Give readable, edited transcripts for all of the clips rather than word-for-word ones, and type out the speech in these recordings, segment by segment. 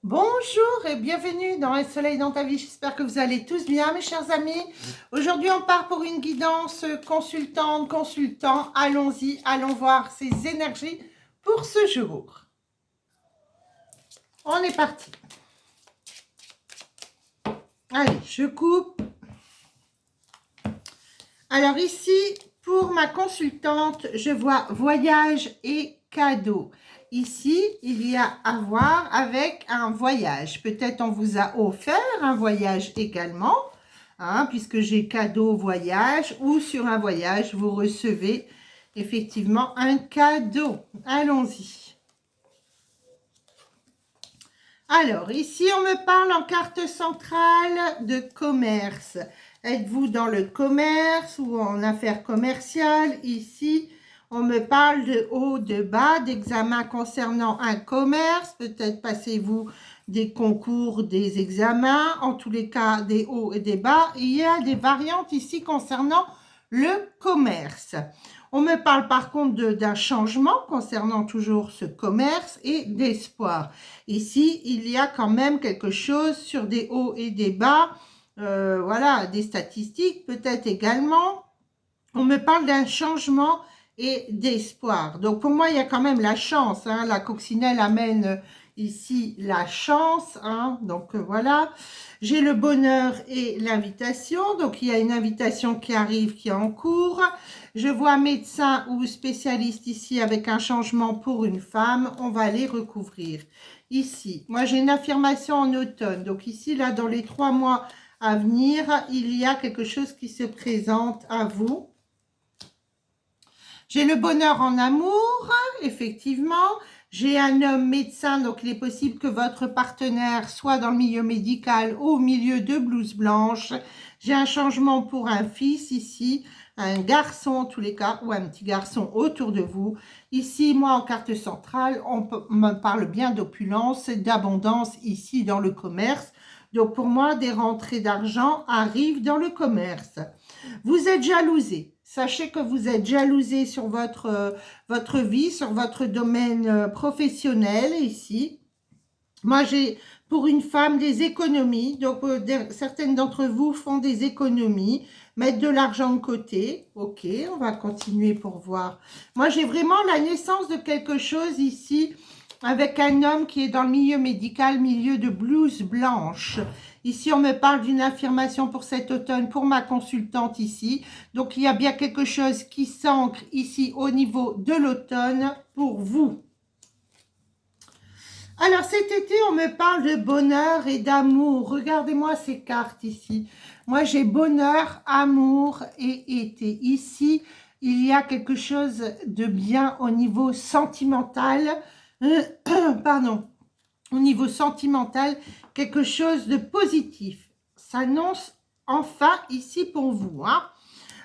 Bonjour et bienvenue dans Un soleil dans ta vie. J'espère que vous allez tous bien, mes chers amis. Aujourd'hui, on part pour une guidance consultant. Allons-y, allons voir ces énergies pour ce jour. On est parti. Allez, je coupe. Alors ici, pour ma consultante, je vois voyage et cadeau. Ici, il y a à voir avec un voyage. Peut-être on vous a offert un voyage également, hein, puisque j'ai cadeau voyage, ou sur un voyage, vous recevez effectivement un cadeau. Allons-y. Alors, ici, on me parle en carte centrale de commerce. Êtes-vous dans le commerce ou en affaires commerciales? Ici, on me parle de haut, de bas, d'examen concernant un commerce. Peut-être passez-vous des concours, des examens. En tous les cas, des hauts et des bas. Il y a des variantes ici concernant le commerce. On me parle par contre d'un changement concernant toujours ce commerce et d'espoir. Ici, il y a quand même quelque chose sur des hauts et des bas, voilà, des statistiques peut-être également. On me parle d'un changement et d'espoir. Donc pour moi, il y a quand même la chance, hein, la coccinelle amène ici la chance, hein, donc voilà. J'ai le bonheur et l'invitation, donc il y a une invitation qui arrive, qui est en cours. Je vois médecin ou spécialiste ici avec un changement pour une femme, on va les recouvrir. Ici, moi j'ai une affirmation en automne, donc ici, là, dans les 3 mois à venir, il y a quelque chose qui se présente à vous. J'ai le bonheur en amour, effectivement. J'ai un homme médecin, donc il est possible que votre partenaire soit dans le milieu médical ou au milieu de blouse blanche. J'ai un changement pour un fils ici, un garçon en tous les cas, ou un petit garçon autour de vous. Ici, moi, en carte centrale, on me parle bien d'opulence, d'abondance ici dans le commerce. Donc pour moi, des rentrées d'argent arrivent dans le commerce. Vous êtes jalousé. Sachez que vous êtes jalousé sur votre vie, sur votre domaine professionnel ici. Moi, j'ai pour une femme des économies. Donc, certaines d'entre vous font des économies, mettent de l'argent de côté. Ok, on va continuer pour voir. Moi, j'ai vraiment la naissance de quelque chose ici avec un homme qui est dans le milieu médical, milieu de blouse blanche. Ici, on me parle d'une affirmation pour cet automne, pour ma consultante ici. Donc, il y a bien quelque chose qui s'ancre ici au niveau de l'automne pour vous. Alors, cet été, on me parle de bonheur et d'amour. Regardez-moi ces cartes ici. Moi, j'ai bonheur, amour et été. Ici, il y a quelque chose de bien au niveau sentimental. Pardon. Au niveau sentimental, quelque chose de positif s'annonce enfin ici pour vous. Hein.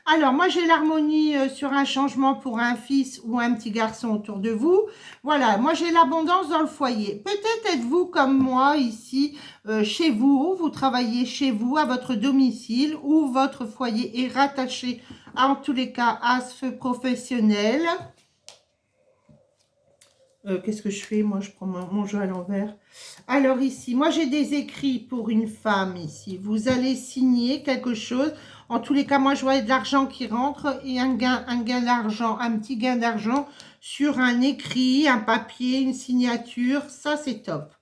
Alors, moi, j'ai l'harmonie sur un changement pour un fils ou un petit garçon autour de vous. Voilà, moi, j'ai l'abondance dans le foyer. Peut-être êtes-vous comme moi ici, chez vous, vous travaillez chez vous, à votre domicile, ou votre foyer est rattaché, en tous les cas, à ce professionnel. Qu'est-ce que je fais? Moi, je prends mon jeu à l'envers. Alors ici, moi, j'ai des écrits pour une femme ici. Vous allez signer quelque chose. En tous les cas, moi, je vois de l'argent qui rentre et un gain d'argent, un petit gain d'argent sur un écrit, un papier, une signature. Ça, c'est top.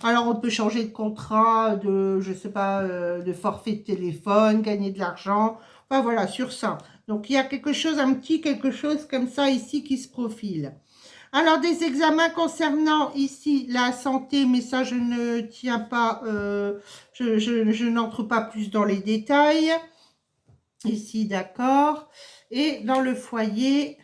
Alors, on peut changer de contrat, je sais pas, de forfait de téléphone, gagner de l'argent. Enfin, voilà, sur ça. Donc, il y a quelque chose, un petit quelque chose comme ça ici qui se profile. Alors, des examens concernant ici la santé, mais ça, je ne tiens pas, je n'entre pas plus dans les détails. Ici, d'accord. Et dans le foyer,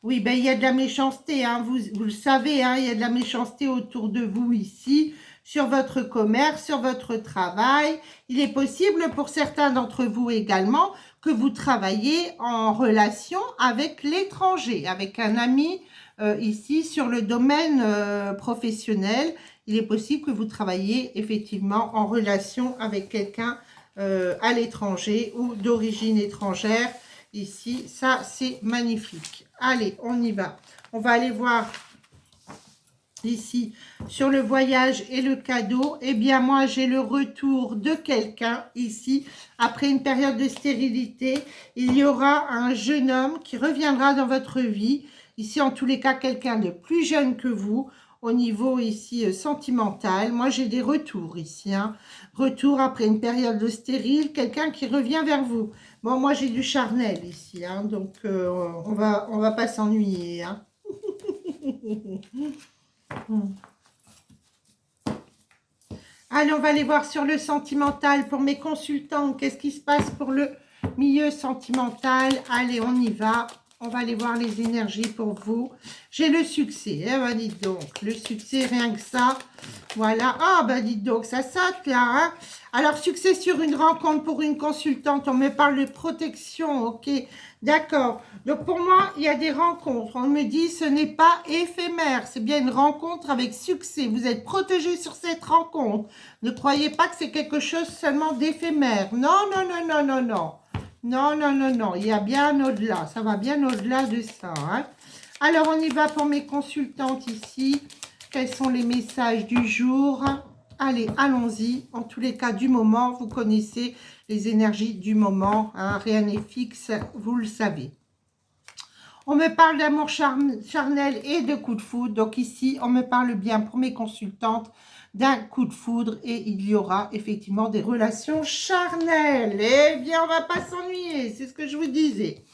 oui, ben, il y a de la méchanceté, hein, vous le savez, hein, il y a de la méchanceté autour de vous ici, sur votre commerce, sur votre travail. Il est possible pour certains d'entre vous également que vous travaillez en relation avec l'étranger, avec un ami ici sur le domaine professionnel. Il est possible que vous travaillez effectivement en relation avec quelqu'un à l'étranger ou d'origine étrangère. Ici, ça c'est magnifique. Allez, on y va. On va aller voir ici, sur le voyage et le cadeau, eh bien, moi, j'ai le retour de quelqu'un ici. Après une période de stérilité, il y aura un jeune homme qui reviendra dans votre vie. Ici, en tous les cas, quelqu'un de plus jeune que vous, au niveau ici sentimental. Moi, j'ai des retours ici. Hein. Retour après une période de stérile, quelqu'un qui revient vers vous. Bon, moi, j'ai du charnel ici, hein, donc on va pas s'ennuyer. Hein. Allez, on va aller voir sur le sentimental pour mes consultants. Qu'est-ce qui se passe pour le milieu sentimental? Allez, on y va. On va aller voir les énergies pour vous. J'ai le succès. Eh ben, dites donc, le succès, rien que ça. Voilà. Ah, ben, dites donc, ça saute là. Hein. Alors, succès sur une rencontre pour une consultante. On me parle de protection. Ok, d'accord. Donc, pour moi, il y a des rencontres. On me dit, ce n'est pas éphémère. C'est bien une rencontre avec succès. Vous êtes protégé sur cette rencontre. Ne croyez pas que c'est quelque chose seulement d'éphémère. Non, non, non, non, non, non. Non, non, non, non. Il y a bien au-delà. Ça va bien au-delà de ça. Hein. Alors, on y va pour mes consultantes ici. Quels sont les messages du jour? Allez, allons-y. En tous les cas, du moment, vous connaissez les énergies du moment. Hein. Rien n'est fixe, vous le savez. On me parle d'amour charnel et de coup de foudre. Donc ici, on me parle bien pour mes consultantes d'un coup de foudre et il y aura effectivement des relations charnelles. Eh bien, on va pas s'ennuyer, c'est ce que je vous disais.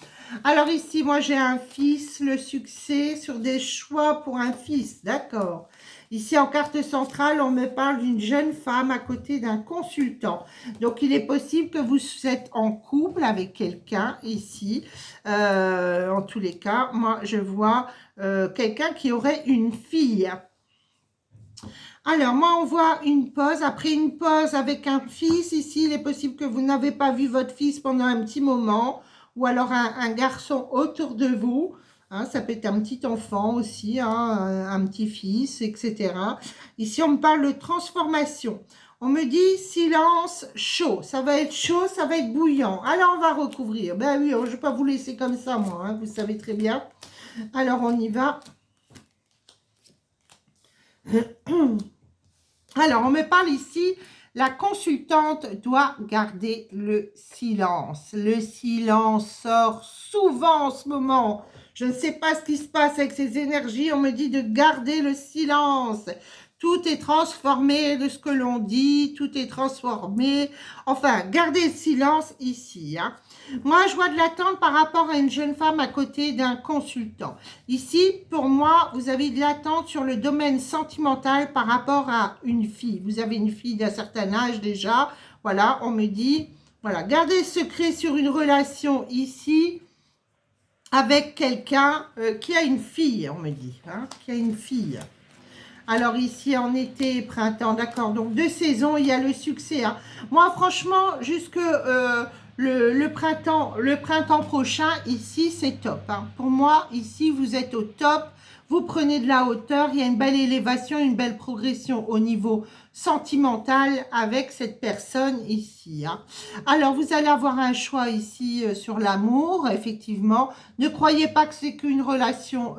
Alors ici, moi j'ai un fils, le succès sur des choix pour un fils, d'accord. Ici en carte centrale, on me parle d'une jeune femme à côté d'un consultant. Donc il est possible que vous êtes en couple avec quelqu'un ici. En tous les cas, moi je vois quelqu'un qui aurait une fille. Alors, moi, on voit une pause. Après une pause avec un fils, ici, il est possible que vous n'avez pas vu votre fils pendant un petit moment. Ou alors un garçon autour de vous. Hein, ça peut être un petit enfant aussi, hein, un petit-fils, etc. Ici, on me parle de transformation. On me dit silence chaud. Ça va être chaud, ça va être bouillant. Alors, on va recouvrir. Ben oui, je ne vais pas vous laisser comme ça, moi. Hein, vous savez très bien. Alors, on y va. Alors, on me parle ici, la consultante doit garder le silence. Le silence sort souvent en ce moment. Je ne sais pas ce qui se passe avec ces énergies. On me dit de garder le silence. Tout est transformé de ce que l'on dit. Tout est transformé. Enfin, gardez le silence ici. Hein. Moi, je vois de l'attente par rapport à une jeune femme à côté d'un consultant. Ici, pour moi, vous avez de l'attente sur le domaine sentimental par rapport à une fille. Vous avez une fille d'un certain âge déjà. Voilà, on me dit, voilà, gardez le secret sur une relation ici avec quelqu'un qui a une fille, on me dit, hein, qui a une fille. Alors ici, en été et printemps, d'accord. Donc, 2 saisons, il y a le succès. Hein. Moi, franchement, jusque le printemps prochain, ici, c'est top. Hein. Pour moi, ici, vous êtes au top. Vous prenez de la hauteur. Il y a une belle élévation, une belle progression au niveau sentimental avec cette personne ici. Hein. Alors, vous allez avoir un choix ici sur l'amour, effectivement. Ne croyez pas que c'est qu'une relation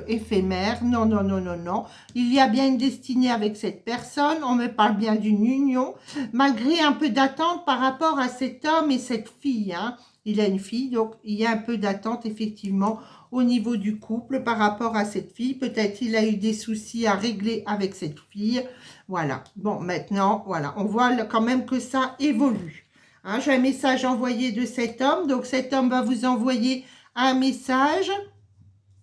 éphémère. Non, non, non, non, non. Il y a bien une destinée avec cette personne. On me parle bien d'une union, malgré un peu d'attente par rapport à cet homme et cette fille. Hein. Il a une fille, donc il y a un peu d'attente, effectivement, au niveau du couple par rapport à cette fille. Peut-être il a eu des soucis à régler avec cette fille. Voilà. Bon, maintenant, voilà. On voit quand même que ça évolue. Hein, j'ai un message envoyé de cet homme. Donc, cet homme va vous envoyer un message.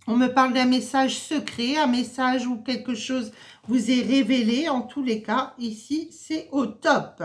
On me parle d'un message secret, un message où quelque chose vous est révélé. En tous les cas, ici, c'est au top.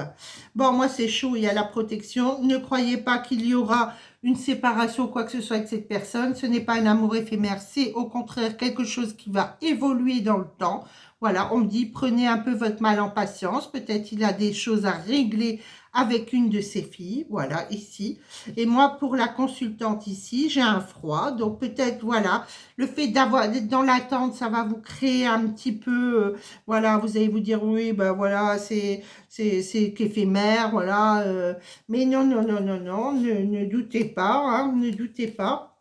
Bon, moi, c'est chaud, il y a la protection. Ne croyez pas qu'il y aura une séparation ou quoi que ce soit avec cette personne. Ce n'est pas un amour éphémère, c'est au contraire quelque chose qui va évoluer dans le temps. Voilà, on me dit, prenez un peu votre mal en patience. Peut-être il a des choses à régler avec une de ses filles, voilà, ici. Et moi, pour la consultante ici, j'ai un froid. Donc, peut-être, voilà, le fait d'être dans l'attente, ça va vous créer un petit peu, voilà, vous allez vous dire, oui, ben voilà, c'est qu'éphémère, voilà. Mais non, non, non, non, non, ne doutez pas, hein, ne doutez pas.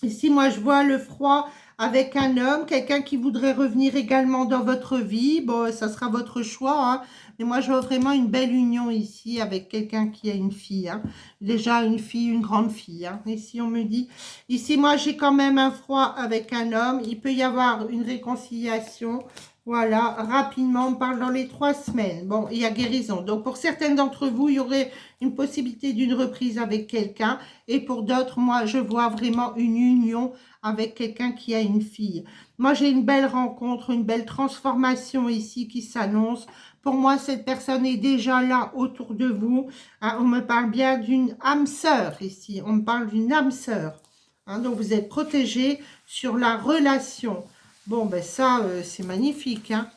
Ici, moi, je vois le froid avec un homme, quelqu'un qui voudrait revenir également dans votre vie. Bon, ça sera votre choix, hein. Mais moi, je vois vraiment une belle union ici avec quelqu'un qui a une fille, hein. Déjà, une fille, une grande fille, hein. Ici, on me dit... Ici, moi, j'ai quand même un froid avec un homme. Il peut y avoir une réconciliation. Voilà, rapidement, on parle dans les 3 semaines. Bon, il y a guérison. Donc, pour certaines d'entre vous, il y aurait une possibilité d'une reprise avec quelqu'un. Et pour d'autres, moi, je vois vraiment une union avec quelqu'un qui a une fille. Moi, j'ai une belle rencontre, une belle transformation ici qui s'annonce. Pour moi, cette personne est déjà là autour de vous. Hein, on me parle bien d'une âme sœur ici. On me parle d'une âme sœur. Hein, donc, vous êtes protégé sur la relation. Bon, ben ça, c'est magnifique, hein.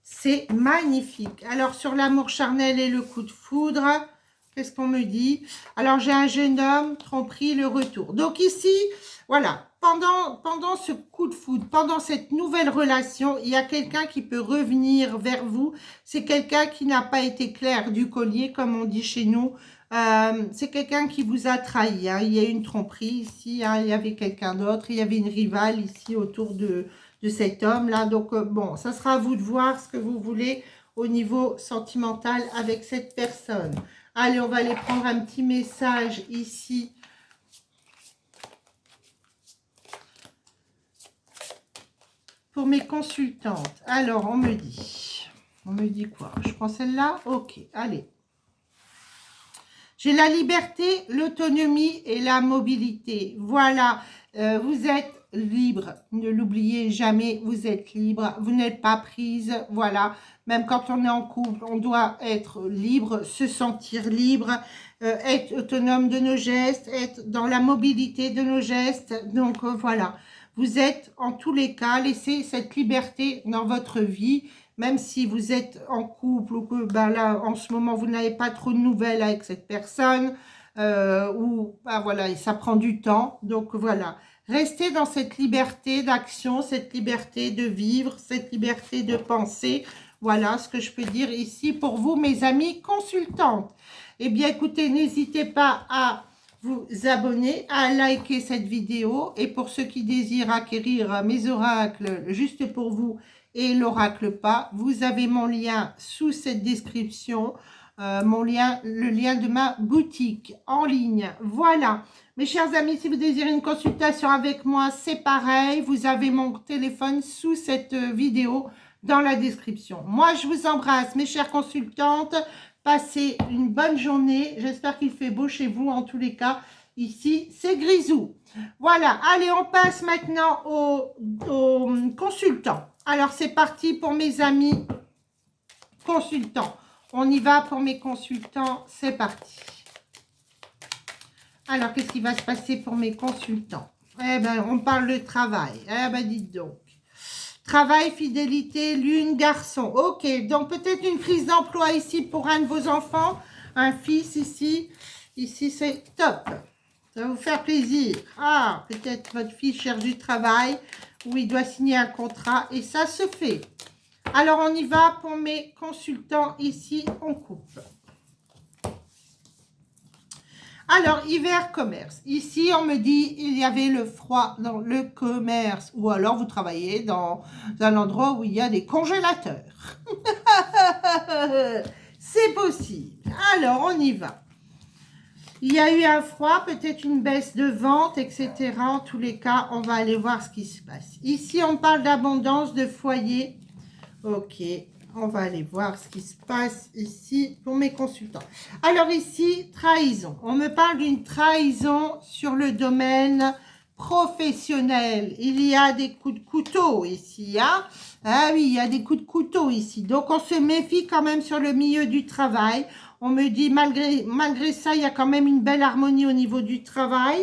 C'est magnifique. Alors, sur l'amour charnel et le coup de foudre, qu'est-ce qu'on me dit? Alors, j'ai un jeune homme, tromperie, le retour. Donc ici, voilà, pendant ce coup de foudre, pendant cette nouvelle relation, il y a quelqu'un qui peut revenir vers vous. C'est quelqu'un qui n'a pas été clair du collier, comme on dit chez nous. C'est quelqu'un qui vous a trahi, hein. Il y a une tromperie ici, hein. Il y avait quelqu'un d'autre, il y avait une rivale ici autour de cet homme-là. Donc, bon, ça sera à vous de voir ce que vous voulez au niveau sentimental avec cette personne. Allez, on va aller prendre un petit message ici. Pour mes consultantes. Alors, on me dit quoi? Je prends celle-là? Ok, allez. J'ai la liberté, l'autonomie et la mobilité. Voilà, vous êtes libre. Ne l'oubliez jamais, vous êtes libre. Vous n'êtes pas prise. Voilà, même quand on est en couple, on doit être libre, se sentir libre, être autonome de nos gestes, être dans la mobilité de nos gestes. Donc, voilà, vous êtes en tous les cas, laissez cette liberté dans votre vie. Même si vous êtes en couple ou que ben là, en ce moment, vous n'avez pas trop de nouvelles avec cette personne, ou ben voilà, ça prend du temps. Donc voilà, restez dans cette liberté d'action, cette liberté de vivre, cette liberté de penser. Voilà ce que je peux dire ici pour vous, mes amis consultantes. Eh bien, écoutez, n'hésitez pas à vous abonner, à liker cette vidéo. Et pour ceux qui désirent acquérir mes oracles juste pour vous, et l'oracle pas, vous avez mon lien sous cette description, le lien de ma boutique en ligne. Voilà, mes chers amis, si vous désirez une consultation avec moi, c'est pareil, vous avez mon téléphone sous cette vidéo dans la description. Moi, je vous embrasse, mes chères consultantes, passez une bonne journée, j'espère qu'il fait beau chez vous, en tous les cas, ici, c'est grisou. Voilà, allez, on passe maintenant aux consultants. Alors, c'est parti pour mes amis consultants. On y va pour mes consultants. C'est parti. Alors, qu'est-ce qui va se passer pour mes consultants? Eh bien, on parle de travail. Eh bien, dites donc. Travail, fidélité, lune, garçon. Ok, donc peut-être une prise d'emploi ici pour un de vos enfants. Un fils ici. Ici, c'est top. Ça va vous faire plaisir. Ah, peut-être votre fils cherche du travail où il doit signer un contrat et ça se fait. Alors, on y va pour mes consultants ici, on coupe. Alors, hiver, commerce. Ici, on me dit, il y avait le froid dans le commerce. Ou alors, vous travaillez dans un endroit où il y a des congélateurs. C'est possible. Alors, on y va. Il y a eu un froid, peut-être une baisse de vente, etc. En tous les cas, on va aller voir ce qui se passe. Ici, on parle d'abondance, de foyer. Ok, on va aller voir ce qui se passe ici pour mes consultants. Alors ici, trahison. On me parle d'une trahison sur le domaine professionnel. Il y a des coups de couteau ici, hein? Ah oui, il y a des coups de couteau ici. Donc, on se méfie quand même sur le milieu du travail. On me dit, malgré ça, il y a quand même une belle harmonie au niveau du travail.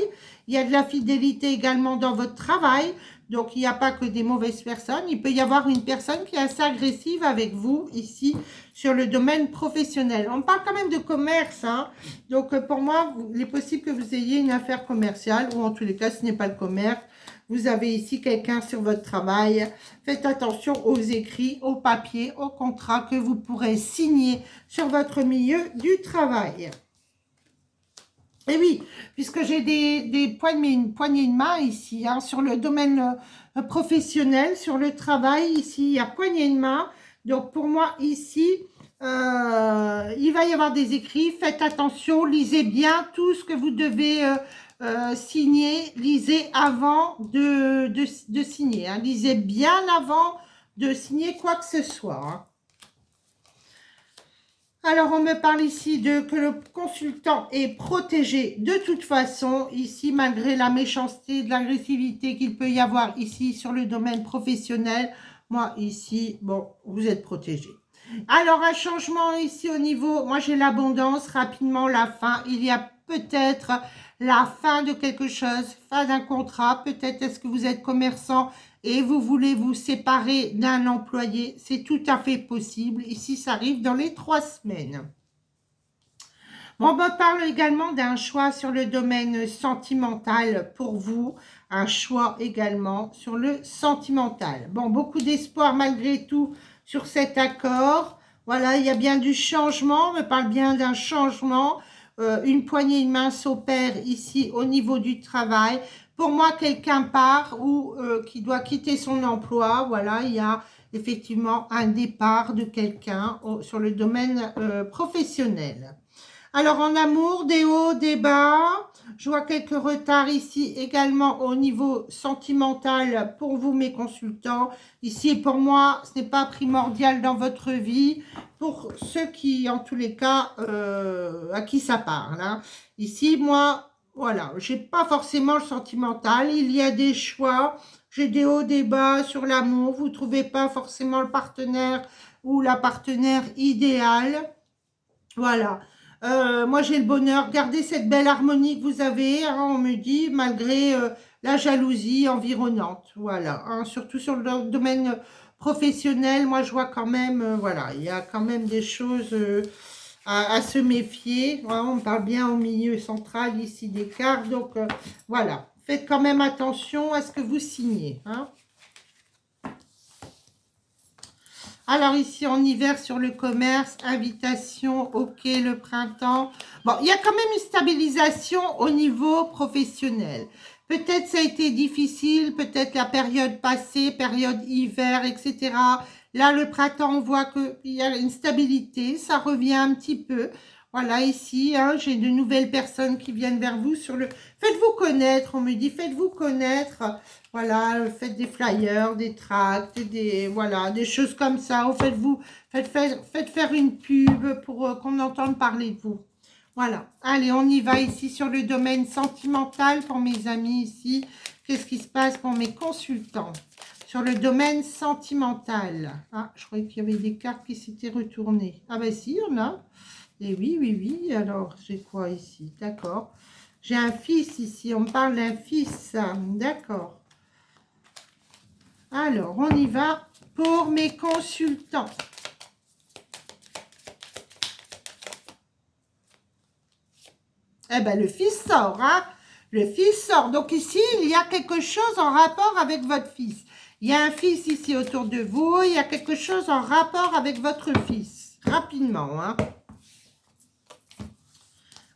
Il y a de la fidélité également dans votre travail. Donc, il n'y a pas que des mauvaises personnes. Il peut y avoir une personne qui est assez agressive avec vous ici sur le domaine professionnel. On parle quand même de commerce, hein. Donc, pour moi, il est possible que vous ayez une affaire commerciale ou en tous les cas, ce n'est pas le commerce. Vous avez ici quelqu'un sur votre travail. Faites attention aux écrits, aux papiers, aux contrats que vous pourrez signer sur votre milieu du travail. Et oui, puisque j'ai une poignée de main ici, hein, sur le domaine professionnel, sur le travail, ici, il y a poignée de main. Donc, pour moi, ici, il va y avoir des écrits. Faites attention, lisez bien tout ce que vous devez signer. Lisez avant de signer. Hein. Lisez bien avant de signer quoi que ce soit. Hein. Alors, on me parle ici de que le consultant est protégé de toute façon, ici, malgré la méchanceté, de l'agressivité qu'il peut y avoir ici sur le domaine professionnel. Moi, ici, bon, vous êtes protégé. Alors, un changement ici au niveau, moi j'ai l'abondance, rapidement la fin. Il y a peut-être la fin de quelque chose, fin d'un contrat. Peut-être est-ce que vous êtes commerçant et vous voulez vous séparer d'un employé, c'est tout à fait possible. Ici, ça arrive dans les 3 semaines. On me parle également d'un choix sur le domaine sentimental pour vous, un choix également sur le sentimental. Bon, beaucoup d'espoir malgré tout sur cet accord. Voilà, il y a bien du changement, on me parle bien d'un changement. Une poignée de main s'opère ici au niveau du travail. Pour moi, quelqu'un part ou qui doit quitter son emploi. Voilà, il y a effectivement un départ de quelqu'un sur le domaine professionnel. Alors en amour, des hauts, des bas. Je vois quelques retards ici également au niveau sentimental pour vous mes consultants. Ici pour moi, ce n'est pas primordial dans votre vie. Pour ceux qui, en tous les cas, à qui ça parle. Hein. Ici, moi, voilà, j'ai pas forcément le sentimental. Il y a des choix. J'ai des hauts, des bas sur l'amour. Vous ne trouvez pas forcément le partenaire ou la partenaire idéale. Voilà. Moi, j'ai le bonheur. Gardez cette belle harmonie que vous avez, hein, on me dit, malgré la jalousie environnante. Voilà. Hein, surtout sur le domaine professionnel, moi, je vois quand même, voilà, il y a quand même des choses à se méfier. Ouais, on parle bien au milieu central ici des cartes. Donc, voilà. Faites quand même attention à ce que vous signez. Hein. Alors ici, en hiver, sur le commerce, invitation, ok, le printemps. Bon, il y a quand même une stabilisation au niveau professionnel. Peut-être ça a été difficile, peut-être la période passée, période hiver, etc. Là, le printemps, on voit qu'il y a une stabilité, ça revient un petit peu. Voilà, ici, hein, j'ai de nouvelles personnes qui viennent vers vous sur le... Faites-vous connaître, on me dit, faites-vous connaître. Voilà, faites des flyers, des tracts, voilà, des choses comme ça. Ou faites faire une pub pour qu'on entende parler de vous. Voilà. Allez, on y va ici sur le domaine sentimental pour mes amis ici. Qu'est-ce qui se passe pour mes consultants sur le domaine sentimental? Ah, je croyais qu'il y avait des cartes qui s'étaient retournées. Ah ben si, il y en a. Et oui, oui, oui. Alors, j'ai quoi ici? D'accord. J'ai un fils ici. On me parle d'un fils. D'accord. Alors, on y va pour mes consultants. Eh bien, le fils sort, hein. Le fils sort. Donc ici, il y a quelque chose en rapport avec votre fils. Il y a un fils ici autour de vous. Il y a quelque chose en rapport avec votre fils. Rapidement, hein.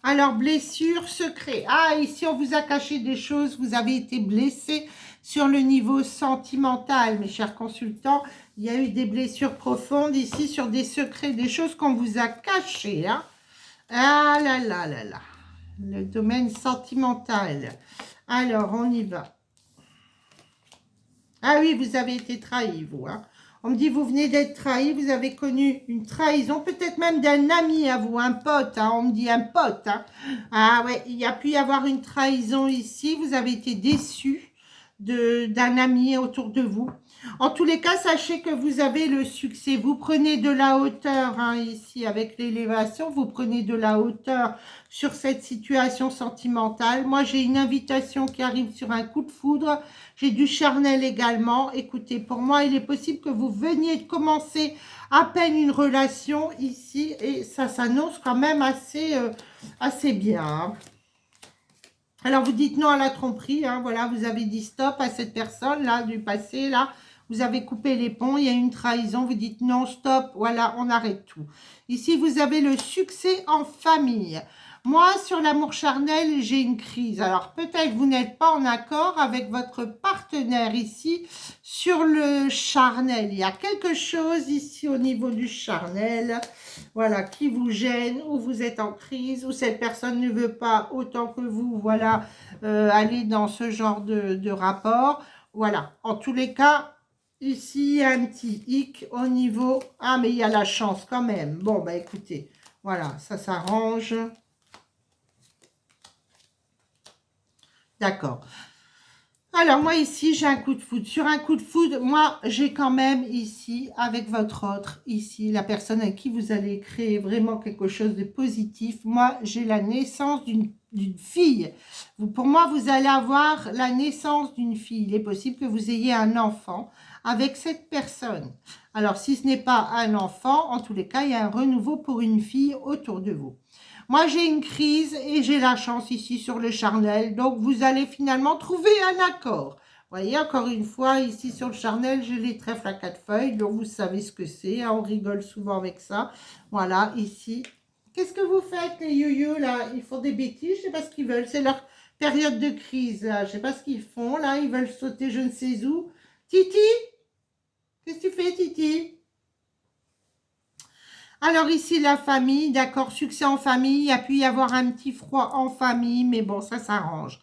Alors, blessure, secret. Ah, ici, on vous a caché des choses. Vous avez été blessé sur le niveau sentimental, mes chers consultants. Il y a eu des blessures profondes ici sur des secrets, des choses qu'on vous a cachées. Hein. Ah là là là là. Le domaine sentimental. Alors, on y va. Ah oui, vous avez été trahi, vous. Hein. On me dit, vous venez d'être trahi, vous avez connu une trahison, peut-être même d'un ami à vous, un pote. Hein, on me dit un pote. Hein. Ah ouais, il y a pu y avoir une trahison ici. Vous avez été déçu d'un ami autour de vous. En tous les cas, sachez que vous avez le succès. Vous prenez de la hauteur hein, ici avec l'élévation. Vous prenez de la hauteur sur cette situation sentimentale. Moi, j'ai une invitation qui arrive sur un coup de foudre. J'ai du charnel également. Écoutez, pour moi, il est possible que vous veniez de commencer à peine une relation ici. Et ça s'annonce quand même assez bien. Hein. Alors, vous dites non à la tromperie. Hein, voilà, vous avez dit stop à cette personne-là du passé. Là, vous avez coupé les ponts. Il y a une trahison. Vous dites non, stop. Voilà, on arrête tout. Ici, vous avez le succès en famille. Moi, sur l'amour charnel, j'ai une crise. Alors, peut-être vous n'êtes pas en accord avec votre partenaire ici sur le charnel. Il y a quelque chose ici au niveau du charnel, voilà, qui vous gêne, ou vous êtes en crise, ou cette personne ne veut pas autant que vous, voilà, aller dans ce genre de rapport. Voilà, en tous les cas, ici, il y a un petit hic au niveau... Ah, mais il y a la chance quand même. Bon, bah écoutez, voilà, ça s'arrange. D'accord. Alors, moi, ici, j'ai un coup de foudre. Sur un coup de foudre, moi, j'ai quand même ici, avec votre autre, ici, la personne avec qui vous allez créer vraiment quelque chose de positif. Moi, j'ai la naissance d'une fille. Pour moi, vous allez avoir la naissance d'une fille. Il est possible que vous ayez un enfant avec cette personne. Alors, si ce n'est pas un enfant, en tous les cas, il y a un renouveau pour une fille autour de vous. Moi, j'ai une crise et j'ai la chance ici sur le charnel. Donc, vous allez finalement trouver un accord. Vous voyez, encore une fois, ici sur le charnel, j'ai les trèfles à 4 feuilles. Donc, vous savez ce que c'est. Hein, on rigole souvent avec ça. Voilà, ici. Qu'est-ce que vous faites, les yoyos, là? Ils font des bêtises, je ne sais pas ce qu'ils veulent. C'est leur période de crise, là. Je ne sais pas ce qu'ils font, là. Ils veulent sauter je ne sais où. Titi? Qu'est-ce que tu fais, Titi? Alors ici, la famille, d'accord, succès en famille, il y a pu y avoir un petit froid en famille, mais bon, ça s'arrange.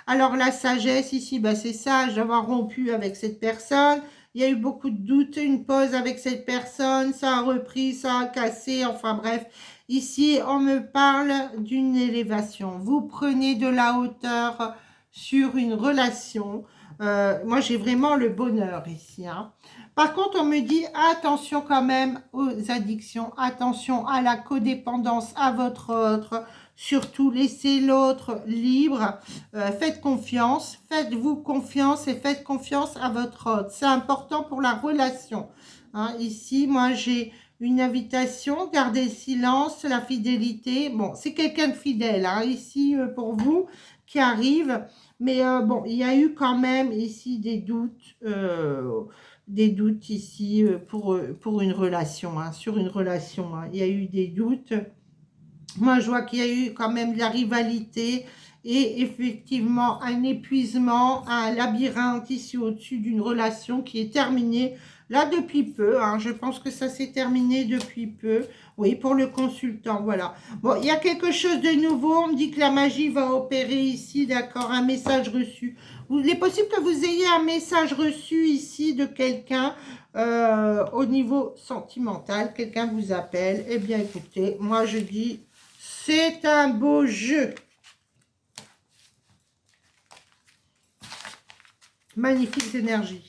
Alors la sagesse ici, bah, c'est sage d'avoir rompu avec cette personne. Il y a eu beaucoup de doutes, une pause avec cette personne, ça a repris, ça a cassé, enfin bref. Ici, on me parle d'une élévation. Vous prenez de la hauteur sur une relation. Moi, j'ai vraiment le bonheur ici, hein. Par contre, on me dit attention quand même aux addictions, attention à la codépendance à votre autre, surtout laissez l'autre libre, faites confiance, faites-vous confiance et faites confiance à votre autre. C'est important pour la relation. Hein, ici, moi, j'ai une invitation, gardez le silence, la fidélité. Bon, c'est quelqu'un de fidèle, hein, ici, pour vous, qui arrive. Mais bon, il y a eu quand même ici des doutes ici pour une relation, hein, sur une relation. Hein. Il y a eu des doutes. Moi, je vois qu'il y a eu quand même de la rivalité et effectivement un épuisement, un labyrinthe ici au-dessus d'une relation qui est terminée là depuis peu. Hein. Je pense que ça s'est terminé depuis peu. Oui, pour le consultant, voilà. Bon, il y a quelque chose de nouveau. On me dit que la magie va opérer ici, d'accord, un message reçu. Il est possible que vous ayez un message reçu ici de quelqu'un au niveau sentimental. Quelqu'un vous appelle. Eh bien, écoutez, moi, je dis... C'est un beau jeu. Magnifiques énergies.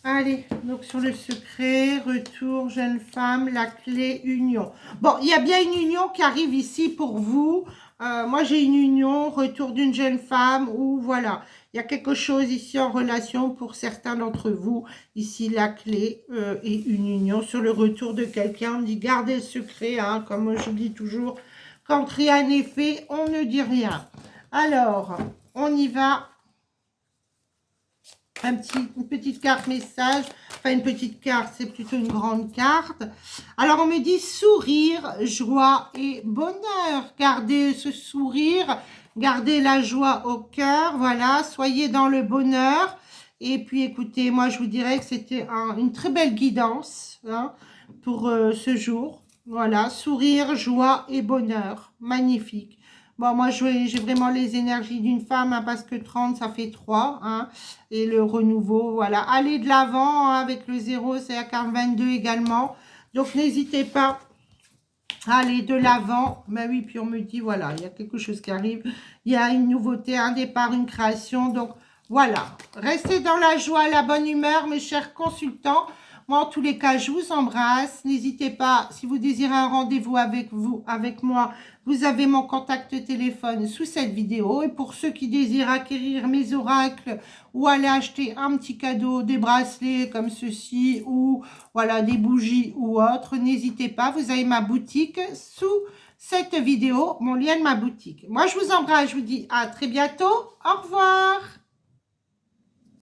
Allez, donc sur le secret, retour, jeune femme, la clé, union. Bon, il y a bien une union qui arrive ici pour vous. Moi, j'ai une union, retour d'une jeune femme, ou voilà. Il y a quelque chose ici en relation pour certains d'entre vous. Ici, la clé et une union sur le retour de quelqu'un. On dit garder le secret, hein, comme je dis toujours. Quand rien n'est fait, on ne dit rien. Alors, on y va. Une petite carte message, enfin une petite carte, c'est plutôt une grande carte. Alors on me dit sourire, joie et bonheur. Gardez ce sourire, gardez la joie au cœur, voilà, soyez dans le bonheur. Et puis écoutez, moi je vous dirais que c'était une très belle guidance, hein, pour ce jour. Voilà, sourire, joie et bonheur, magnifique. Bon, moi, j'ai vraiment les énergies d'une femme, hein, parce que 30, ça fait 3. Hein, et le renouveau, voilà. Allez de l'avant, hein, avec le 0, c'est à 22 également. Donc, n'hésitez pas à aller de l'avant. Ben oui, puis on me dit, voilà, il y a quelque chose qui arrive. Il y a une nouveauté, un départ, une création. Donc, voilà. Restez dans la joie, la bonne humeur, mes chers consultants. Moi, en tous les cas, je vous embrasse. N'hésitez pas, si vous désirez un rendez-vous avec moi, vous avez mon contact téléphone sous cette vidéo. Et pour ceux qui désirent acquérir mes oracles ou aller acheter un petit cadeau, des bracelets comme ceci, ou voilà, des bougies ou autres, n'hésitez pas. Vous avez ma boutique sous cette vidéo, mon lien de ma boutique. Moi, je vous embrasse. Je vous dis à très bientôt. Au revoir.